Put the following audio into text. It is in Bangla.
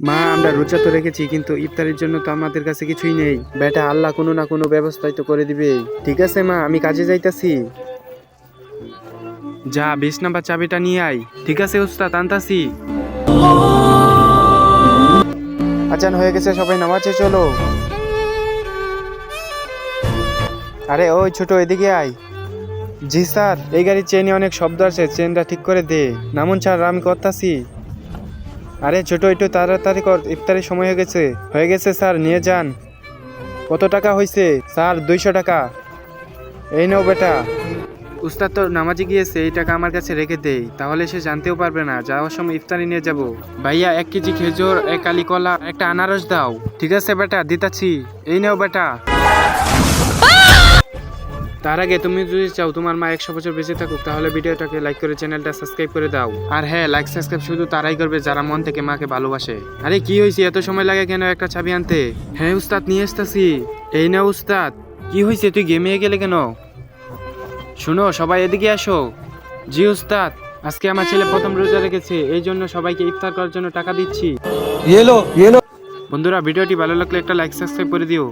মা আমরা রোজা তো রেখেছি, কিন্তু ইফতারের জন্য তো আমাদের কাছে কিছুই নেই। বেটা আল্লাহ কোনো না কোনো ব্যবস্থাই তো করে দিবে। ঠিক আছে মা, আমি কাজে যাইতাছি। যা 20 নাম্বার চাবিটা নিয়ে আয়। ঠিক আছে উস্তাদ, আনতাছি। আজান হয়ে গেছে, সবাই নামাজে চলো। আরে ওই ছোট, এদিকে আয়। জি স্যার, এই গাড়ির চেনে অনেক শব্দ আছে, চেনটা ঠিক করে দে। নামুন স্যার, আমি করতাছি। আরে ছোট, একটু তাড়াতাড়ি কর, ইফতারের সময় হয়ে গেছে। হয়ে গেছে স্যার, নিয়ে যান। কত টাকা হয়েছে? স্যার 200 টাকা। এই নাও বেটা। উস্তাদ তো নামাজে গিয়েছে, এই টাকা আমার কাছে রেখে দেই, তাহলে সে জানতেও পারবে না। যাওয়ার সময় ইফতারি নিয়ে যাব। ভাইয়া 1 কেজি খেজুর, 1 কালি কলা, একটা আনারস দাও। ঠিক আছে বেটা, দিতাছি। এই নাও বেটা। তার আগে তুমি যদি চাও তোমার মা 100 বছর বেঁচে থাকুক, তাহলে ভিডিওটাকে লাইক করে চ্যানেলটা সাবস্ক্রাইব করে দাও। আর হ্যাঁ, লাইক সাবস্ক্রাইব শুধু তারাই করবে যারা মন থেকে মাকে ভালোবাসে। আরে কি হয়েছে, এত সময় লাগে কেন একটা চাবি আনতে? হ্যাঁ উস্তাদ, নিয়ে আসতেছি। এই না উস্তাদ। কি হয়েছে, তুই গেমে গেলে কেন? শুনো সবাই, এদিকে আসো। জি উস্তাদ, আজকে আমার ছেলে প্রথম রোজা রেখেছে, এই জন্য সবাইকে ইফতার করার জন্য টাকা দিচ্ছি। বন্ধুরা, ভিডিওটি ভালো লাগলে একটা লাইক সাবস্ক্রাইব করে দিও।